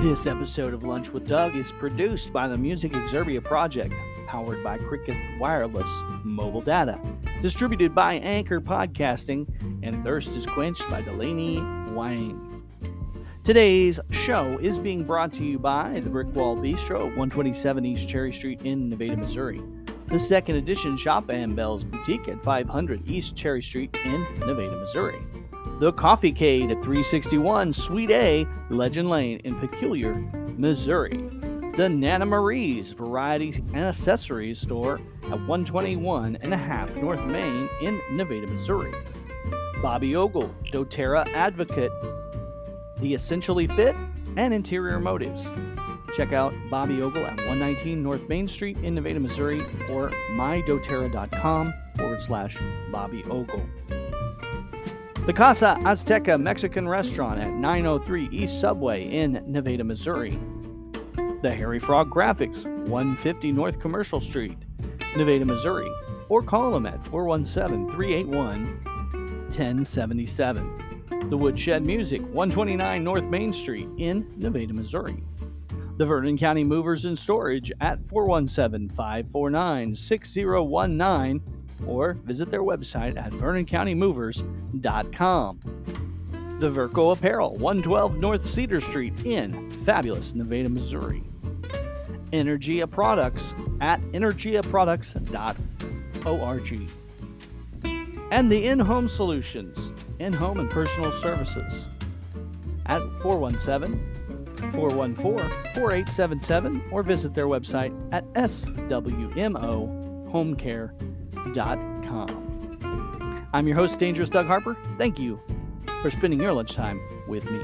This episode of Lunch with Doug is produced by the Music Exerbia Project, powered by Cricket Wireless Mobile Data, distributed by Anchor Podcasting, and thirst is quenched by Delaney Wang. Today's show is being brought to you by the Brick Wall Bistro, 127 East Cherry Street in Nevada, Missouri. The second edition Shop and Bells Boutique at 500 East Cherry Street in Nevada, Missouri. The Coffee Cade at 361 Suite A, Legend Lane in Peculiar, Missouri. The Nana Marie's Variety and Accessories Store at 121 and a half North Main in Nevada, Missouri. Bobby Ogle, doTERRA Advocate, The Essentially Fit, and Interior Motives. Check out Bobby Ogle at 119 North Main Street in Nevada, Missouri, or mydoterra.com/Bobby Ogle. The Casa Azteca Mexican Restaurant at 903 East Subway in Nevada, Missouri. The Harry Frog Graphics, 150 North Commercial Street, Nevada, Missouri. Or call them at 417-381-1077. The Woodshed Music, 129 North Main Street in Nevada, Missouri. The Vernon County Movers and Storage at 417-549-6019. Or visit their website at vernoncountymovers.com. The Verco Apparel, 112 North Cedar Street in fabulous Nevada, Missouri. Energia Products at energiaproducts.org. And the In-Home Solutions, in-home and personal services at 417-414-4877 or visit their website at swmohomecare.com. I'm your host, Dangerous Doug Harper. Thank you for spending your lunchtime with me.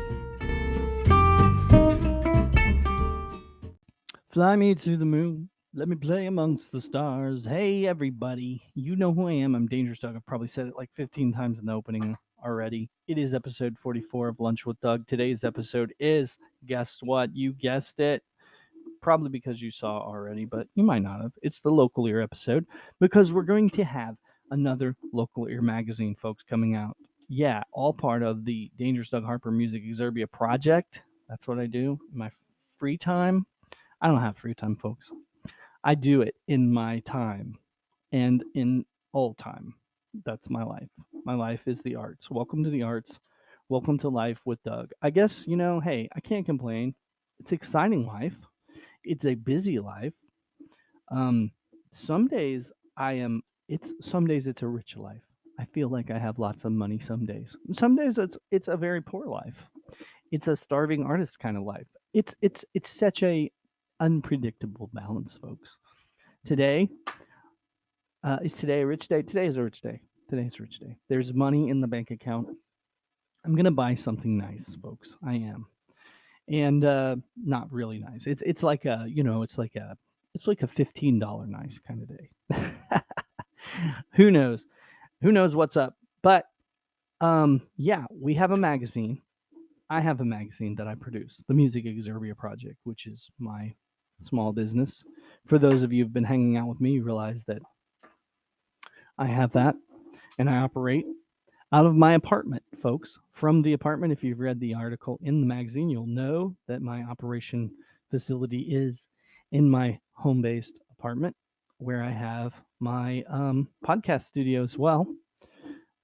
Fly me to the moon. Let me play amongst the stars. Hey, everybody. You know who I am. I'm Dangerous Doug. I've probably said it like 15 times in the opening already. It is episode 44 of Lunch with Doug. Today's episode is, guess what? You guessed it. Probably because you saw already, but you might not have. It's the Local Ear episode because we're going to have another Local Ear magazine, folks, coming out. Yeah, all part of the Dangerous Doug Harper Music Exerbia Project. That's what I do in my free time. I don't have free time, folks. I do it in my time and in all time. That's my life. My life is the arts. Welcome to the arts. Welcome to Life with Doug. I guess, hey, I can't complain. It's an exciting life. It's a busy life. Some days some days it's a rich life. I feel like I have lots of money some days. Some days it's a very poor life. It's a starving artist kind of life. It's such a unpredictable balance, folks. Today, is today a rich day? Today is a rich day. Today's a rich day. There's money in the bank account. I'm gonna buy something nice, folks. I am. And not really nice. It's like a $15 nice kind of day. Who knows? Who knows what's up? But yeah, we have a magazine. I have a magazine that I produce, the Music Exerbia Project, which is my small business. For those of you who've been hanging out with me, you realize that I have that and I operate out of my apartment, folks. From the apartment, if you've read the article in the magazine, you'll know that my operation facility is in my home-based apartment where I have my podcast studio as well.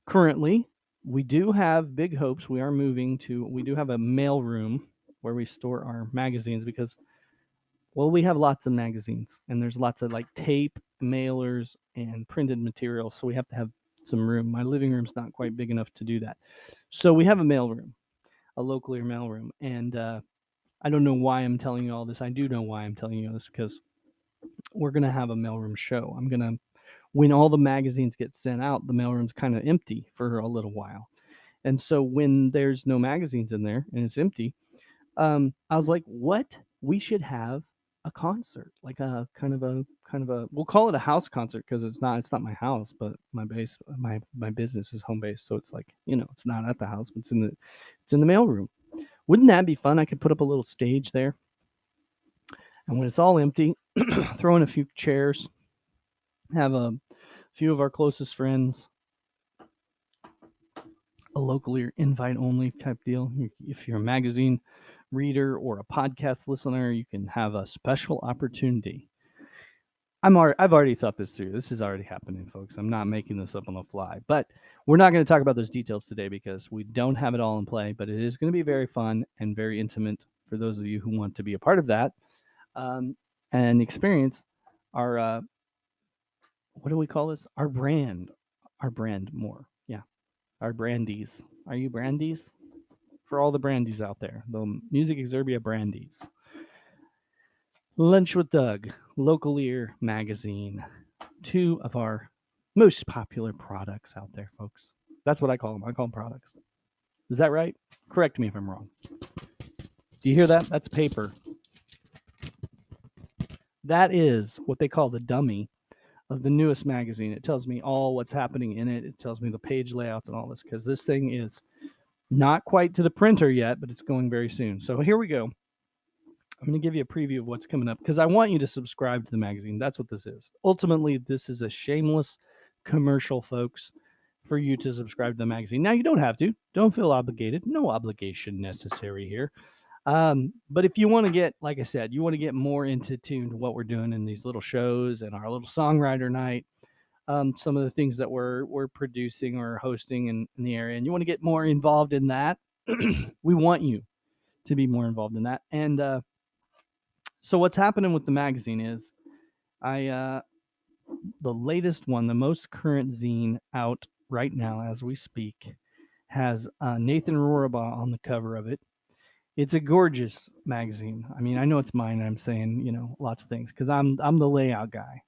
Currently, we do have big hopes. We do have a mail room where we store our magazines because, well, we have lots of magazines and there's lots of like tape, mailers, and printed material. So we have to have some room. My living room's not quite big enough to do that. So we have a mail room, a Local Ear mail room. And I don't know why I'm telling you all this. I do know why I'm telling you all this because we're going to have a mailroom show. When all the magazines get sent out, the mailroom's kind of empty for a little while. And so when there's no magazines in there and it's empty, I was like, what? We should have a concert, like a kind of a we'll call it a house concert because it's not my house, but my business is home based, so it's like, it's not at the house, but it's in the mailroom. Wouldn't that be fun? I could put up a little stage there, and when it's all empty, throw in a few chairs, have a few of our closest friends, a Local Ear invite only type deal. If you're a magazine reader or a podcast listener, you can have a special opportunity. I've already thought this through. This is already happening, folks. I'm not making this up on the fly. But we're not going to talk about those details today because we don't have it all in play. But it is going to be very fun and very intimate for those of you who want to be a part of that um, and experience our what do we call this? Our brand more. Yeah, our brandies. Are you brandies? For all the brandies out there, the Music Exerbia brandies. Lunch with Doug, Local Ear Magazine. Two of our most popular products out there, folks. That's what I call them. I call them products. Is that right? Correct me if I'm wrong. Do you hear that? That's paper. That is what they call the dummy of the newest magazine. It tells me all what's happening in it. It tells me the page layouts and all this because this thing is not quite to the printer yet, but it's going very soon. So here we go. I'm going to give you a preview of what's coming up because I want you to subscribe to the magazine. That's what this is. Ultimately, this is a shameless commercial, folks, for you to subscribe to the magazine. Now, you don't have to. Don't feel obligated. No obligation necessary here. But if you want to get, like I said, you want to get more into tune to what we're doing in these little shows and our little songwriter night, some of the things that we're producing or hosting in the area, and you want to get more involved in that, we want you to be more involved in that. And so what's happening with the magazine is the latest one, the most current zine out right now as we speak, has Nathan Rorabaugh on the cover of it. It's a gorgeous magazine. I mean, I know it's mine. And I'm saying, lots of things because I'm the layout guy,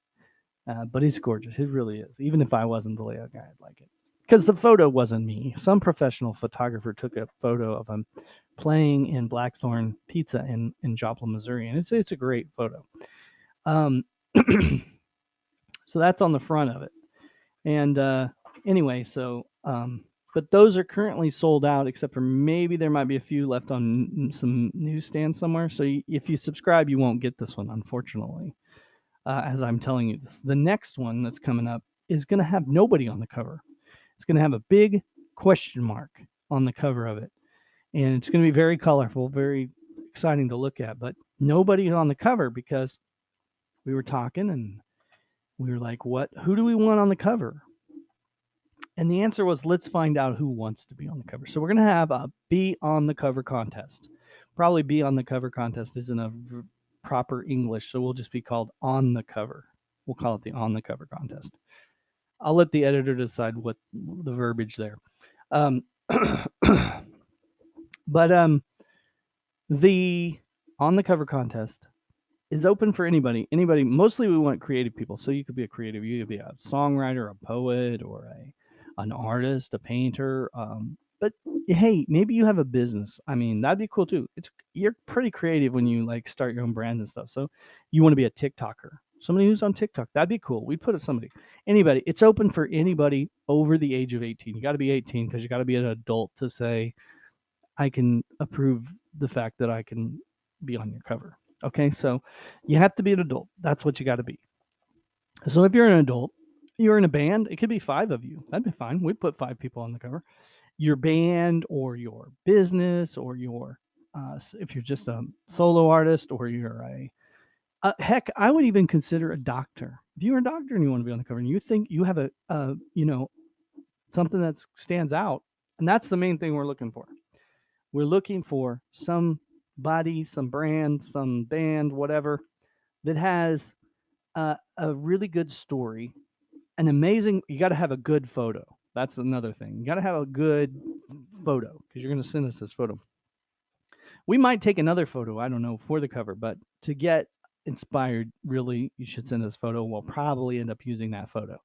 but it's gorgeous. It really is. Even if I wasn't the layout guy, I'd like it because the photo wasn't me. Some professional photographer took a photo of him playing in Blackthorn Pizza in Joplin, Missouri, and it's a great photo. So that's on the front of it. And anyway, but those are currently sold out, except for maybe there might be a few left on some newsstands somewhere. So if you subscribe, you won't get this one, unfortunately. As I'm telling you this, the next one that's coming up is going to have nobody on the cover. It's going to have a big question mark on the cover of it, and it's going to be very colorful, very exciting to look at. But nobody on the cover because we were talking and we were like, who do we want on the cover? And the answer was, let's find out who wants to be on the cover. So we're going to have a Be on the Cover contest. Probably Be on the Cover contest isn't a proper English, so we'll just be called On the Cover. We'll call it the On the Cover contest. I'll let the editor decide what the verbiage there. But the On the Cover contest is open for anybody. Mostly we want creative people. So you could be a creative. You could be a songwriter, a poet, or an artist, a painter. But hey, maybe you have a business. I mean, that'd be cool too. You're pretty creative when you like start your own brand and stuff. So you want to be a TikToker, somebody who's on TikTok. That'd be cool. We put it anybody. It's open for anybody over the age of 18. You got to be 18 because you got to be an adult to say, I can approve the fact that I can be on your cover. Okay, so you have to be an adult. That's what you got to be. So if you're an adult, you're in a band, it could be 5 of you. That'd be fine. We'd put 5 people on the cover. Your band or your business or if you're just a solo artist or you're heck, I would even consider a doctor. If you're a doctor and you want to be on the cover and you think you have something that stands out, and that's the main thing we're looking for. We're looking for somebody, some brand, some band, whatever, that has a really good story, you got to have a good photo. That's another thing. You got to have a good photo because you're going to send us this photo. We might take another photo, I don't know, for the cover, but to get inspired, really, you should send us a photo. We'll probably end up using that photo.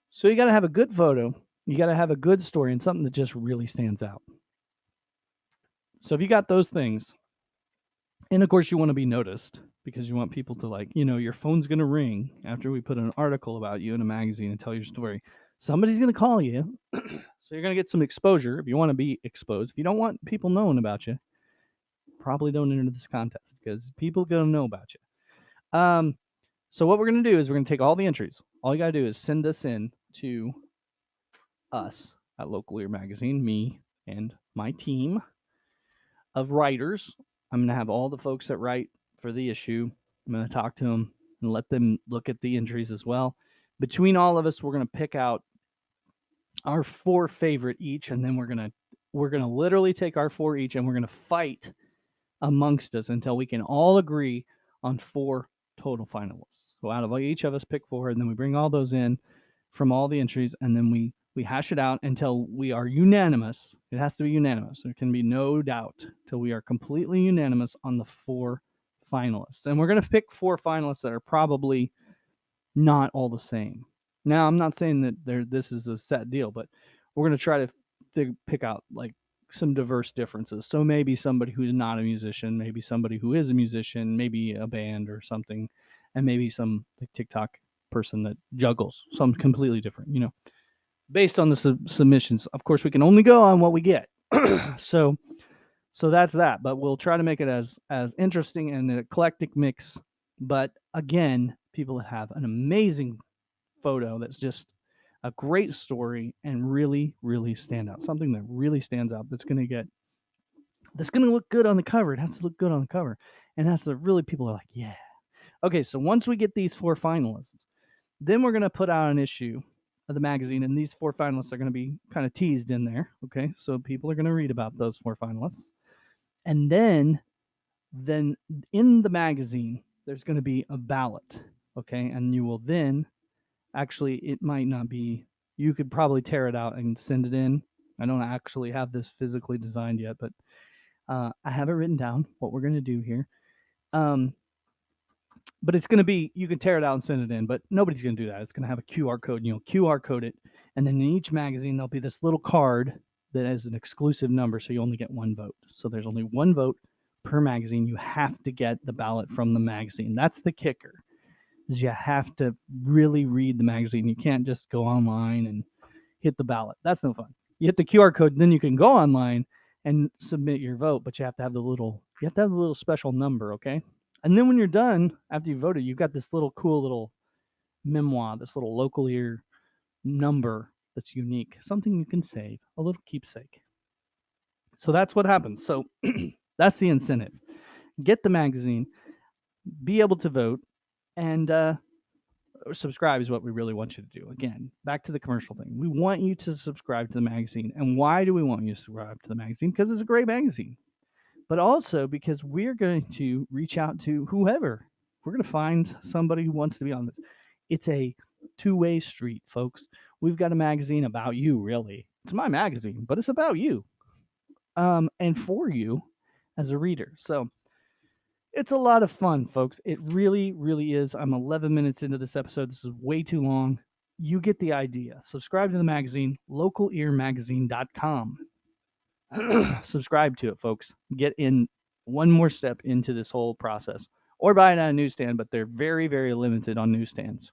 So you got to have a good photo. You got to have a good story and something that just really stands out. So if you got those things, and of course you want to be noticed because you want people to your phone's going to ring after we put an article about you in a magazine and tell your story. Somebody's going to call you. So you're going to get some exposure if you want to be exposed. If you don't want people knowing about you, probably don't enter this contest because people are going to know about you. So what we're going to do is we're going to take all the entries. All you got to do is send this in to us at Local Ear Magazine, me and my team. of writers. I'm going to have all the folks that write for the issue. I'm going to talk to them and let them look at the entries as well. Between all of us, we're going to pick out our 4 favorite each, and then we're going to literally take our 4 each, and we're going to fight amongst us until we can all agree on 4 total finalists. So out of each of us pick 4, and then we bring all those in from all the entries, and then we hash it out until we are unanimous. It has to be unanimous. There can be no doubt till we are completely unanimous on the 4 finalists. And we're going to pick 4 finalists that are probably not all the same. Now, I'm not saying that this is a set deal, but we're going to try to pick out like some diverse differences. So maybe somebody who's not a musician, maybe somebody who is a musician, maybe a band or something, and maybe some like TikTok person that juggles, something completely different, based on the submissions. Of course, we can only go on what we get. so that's that, but we'll try to make it as interesting and an eclectic mix. But again, people that have an amazing photo that's just a great story and really, really stand out. Something that really stands out that's going to look good on the cover. It has to look good on the cover. And that's the really people are like, yeah. Okay, so once we get these 4 finalists, then we're going to put out an issue of the magazine, and these 4 finalists are going to be kind of teased in there. Okay, so people are going to read about those 4 finalists. And then in the magazine, there's going to be a ballot. Okay, and you will then actually, it might not be, you could probably tear it out and send it in. I don't actually have this physically designed yet, but I have it written down what we're going to do here. But it's going to be, you can tear it out and send it in, but nobody's going to do that. It's going to have a QR code, and you'll QR code it. And then in each magazine, there'll be this little card that has an exclusive number, so you only get 1 vote. So there's only 1 vote per magazine. You have to get the ballot from the magazine. That's the kicker, is you have to really read the magazine. You can't just go online and hit the ballot. That's no fun. You hit the QR code, then you can go online and submit your vote, but you have to have the little special number, okay? And then when you're done, after you voted, you've got this little cool little memoir, this little local ear number that's unique, something you can save, a little keepsake. So that's what happens. So that's the incentive. Get the magazine, be able to vote, and subscribe is what we really want you to do. Again, back to the commercial thing. We want you to subscribe to the magazine. And why do we want you to subscribe to the magazine? Because it's a great magazine. But also because we're going to reach out to whoever. We're going to find somebody who wants to be on this. It's a 2-way street, folks. We've got a magazine about you, really. It's my magazine, but it's about you. And for you as a reader. So it's a lot of fun, folks. It really, really is. I'm 11 minutes into this episode. This is way too long. You get the idea. Subscribe to the magazine, localearmagazine.com. Subscribe to it, folks. Get in one more step into this whole process, or buy it at a newsstand, but they're very, very limited on newsstands.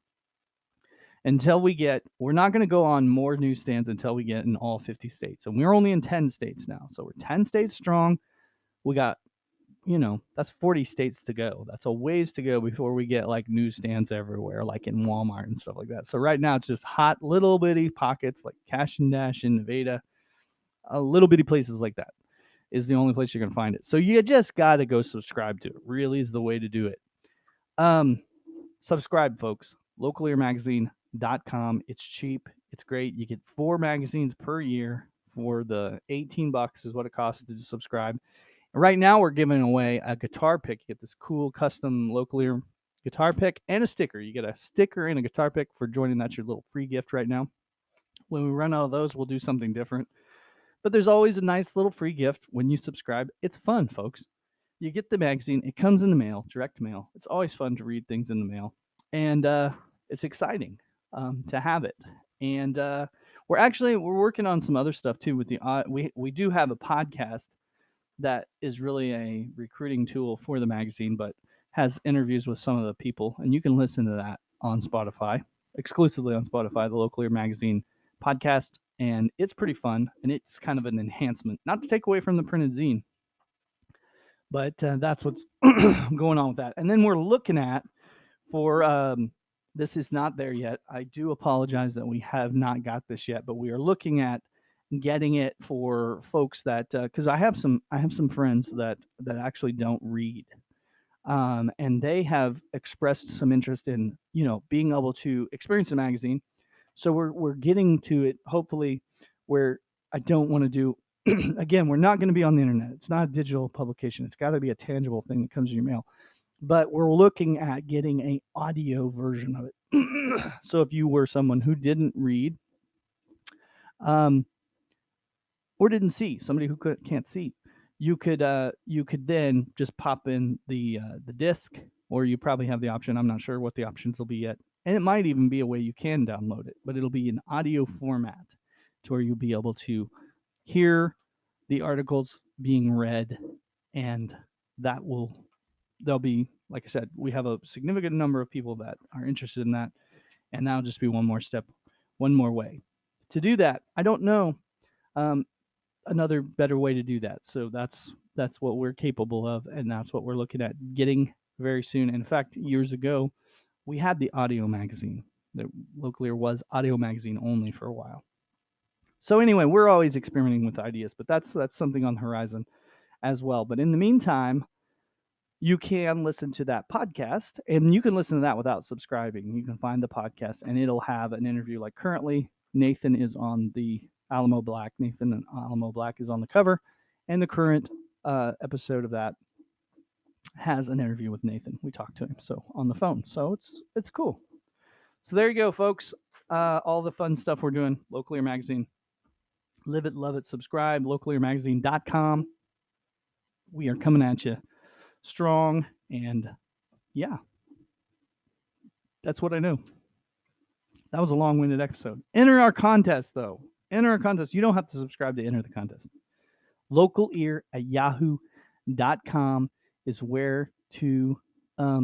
We're not going to go on more newsstands until we get in all 50 states. And we're only in 10 states now. So we're 10 states strong. We got, that's 40 states to go. That's a ways to go before we get like newsstands everywhere, like in Walmart and stuff like that. So right now it's just hot little bitty pockets like Cash and Dash in Nevada. A little bitty places like that is the only place you're going to find it. So you just got to go subscribe to it. Really is the way to do it. Subscribe, folks. Localearmagazine.com. It's cheap. It's great. You get 4 magazines per year for the $18 is what it costs to subscribe. And right now we're giving away a guitar pick. You get this cool custom Local Ear guitar pick and a sticker. You get a sticker and a guitar pick for joining. That's your little free gift right now. When we run out of those, we'll do something different. But there's always a nice little free gift when you subscribe. It's fun, folks. You get the magazine. It comes in the mail, direct mail. It's always fun to read things in the mail. And it's exciting to have it. And we're working on some other stuff too. With we do have a podcast that is really a recruiting tool for the magazine, but has interviews with some of the people. And you can listen to that on Spotify, exclusively on Spotify, the Local Ear Magazine podcast. And it's pretty fun, and it's kind of an enhancement, not to take away from the printed zine, but that's what's going on with that. And then we're looking at this is not there yet. I do apologize that we have not got this yet, but we are looking at getting it for folks that because I have some friends that actually don't read, and they have expressed some interest in being able to experience a magazine. So we're getting to it hopefully where I don't want to do again, we're not going to be on the internet. It's not a digital publication. It's got to be a tangible thing that comes in your mail. But we're looking at getting a audio version of it. So if you were someone who didn't read, or didn't see, somebody who can't see, you could then just pop in the disc, or you probably have the option. I'm not sure what the options will be yet, and it might even be a way you can download it, but it'll be in audio format to where you'll be able to hear the articles being read, and there'll be, like I said, we have a significant number of people that are interested in that, and that'll just be one more step, one more way to do that. I don't know another better way to do that. So that's what we're capable of, and that's what we're looking at getting very soon. In fact, years ago, we had the audio magazine. The Local Ear was audio magazine only for a while. So anyway, we're always experimenting with ideas, but that's something on the horizon as well. But in the meantime, you can listen to that podcast, and you can listen to that without subscribing. You can find the podcast, and it'll have an interview. Like currently, Nathan is on the Alamo Black. Nathan and Alamo Black is on the cover, and the current episode of that has an interview with Nathan. We talked to him on the phone, so it's cool. So there you go, folks. All the fun stuff we're doing. Local Ear Magazine. Live it, love it, subscribe. LocalEarMagazine.com. We are coming at you strong, and yeah, that's what I know. That was a long-winded episode. Enter our contest, though. Enter our contest. You don't have to subscribe to enter the contest. LocalEar@yahoo.com is where to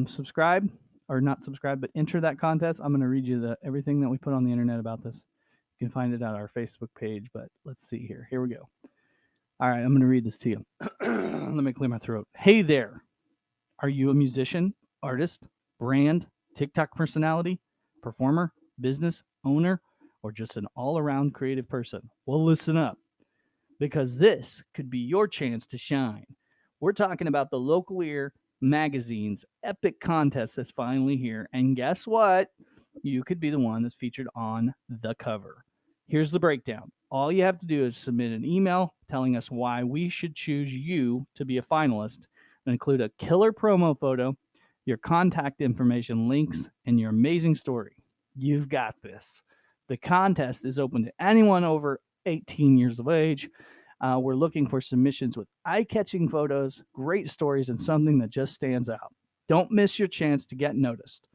subscribe, or not subscribe, but enter that contest. I'm going to read you everything that we put on the internet about this. You can find it at our Facebook page, but let's see here. Here we go. All right, I'm going to read this to you. Let me clear my throat. Hey there. Are you a musician, artist, brand, TikTok personality, performer, business owner, or just an all-around creative person? Well, listen up, because this could be your chance to shine. We're talking about the Local Ear Magazine's epic contest that's finally here, and guess what? You could be the one that's featured on the cover. Here's the breakdown. All you have to do is submit an email telling us why we should choose you to be a finalist, and include a killer promo photo, your contact information, links, and your amazing story. You've got this. The contest is open to anyone over 18 years of age. We're looking for submissions with eye-catching photos, great stories, and something that just stands out. Don't miss your chance to get noticed.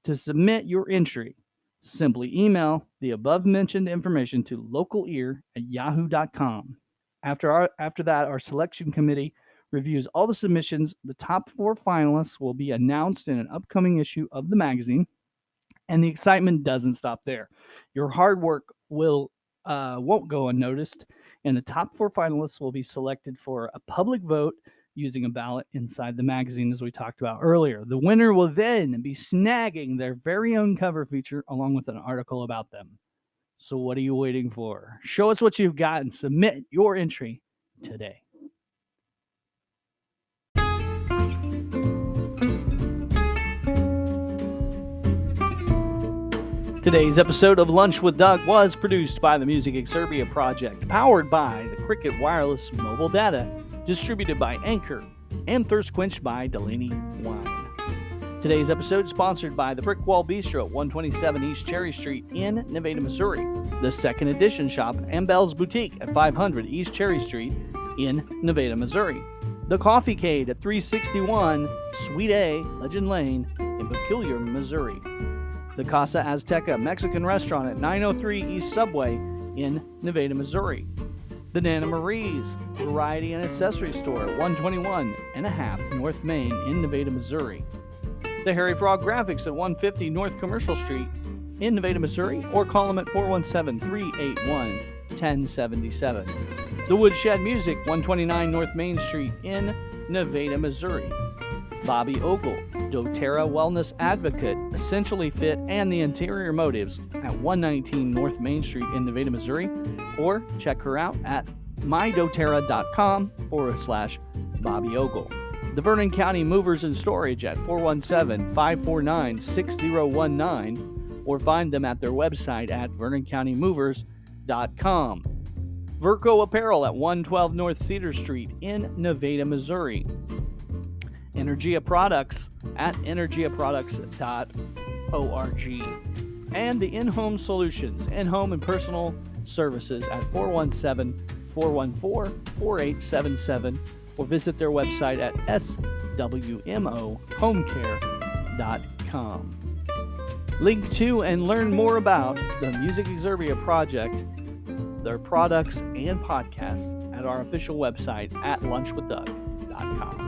To submit your entry, simply email the above-mentioned information to localear@yahoo.com. After that, our selection committee reviews all the submissions. The top 4 finalists will be announced in an upcoming issue of the magazine, and the excitement doesn't stop there. Your hard work won't go unnoticed, and the top 4 finalists will be selected for a public vote using a ballot inside the magazine, as we talked about earlier. The winner will then be snagging their very own cover feature along with an article about them. So what are you waiting for? Show us what you've got and submit your entry today. Today's episode of Lunch with Doug was produced by the Music Exurbia Project, powered by the Cricket Wireless Mobile Data, distributed by Anchor, and thirst quenched by Delaney Wine. Today's episode is sponsored by the Brick Wall Bistro at 127 East Cherry Street in Nevada, Missouri, the Second Edition Shop and Bell's Boutique at 500 East Cherry Street in Nevada, Missouri, the Coffee Cade at 361 Suite A, Legend Lane in Peculiar, Missouri, the Casa Azteca Mexican Restaurant at 903 East Subway in Nevada, Missouri, the Nana Marie's Variety and Accessory Store at 121 and a half North Main in Nevada, Missouri, the Harry Frog Graphics at 150 North Commercial Street in Nevada, Missouri, or call them at 417-381-1077, the Woodshed Music, 129 North Main Street in Nevada, Missouri, Bobby Ogle, doTERRA Wellness Advocate, Essentially Fit, and the Interior Motives at 119 North Main Street in Nevada, Missouri, or check her out at mydoterra.com/Bobby Ogle. The Vernon County Movers and Storage at 417-549-6019, or find them at their website at vernoncountymovers.com. Verco Apparel at 112 North Cedar Street in Nevada, Missouri. Energia Products at energiaproducts.org. And the In-Home Solutions, in-home and personal services at 417-414-4877, or visit their website at swmohomecare.com. Link to and learn more about the Music Exerbia Project, their products, and podcasts at our official website at lunchwithdug.com.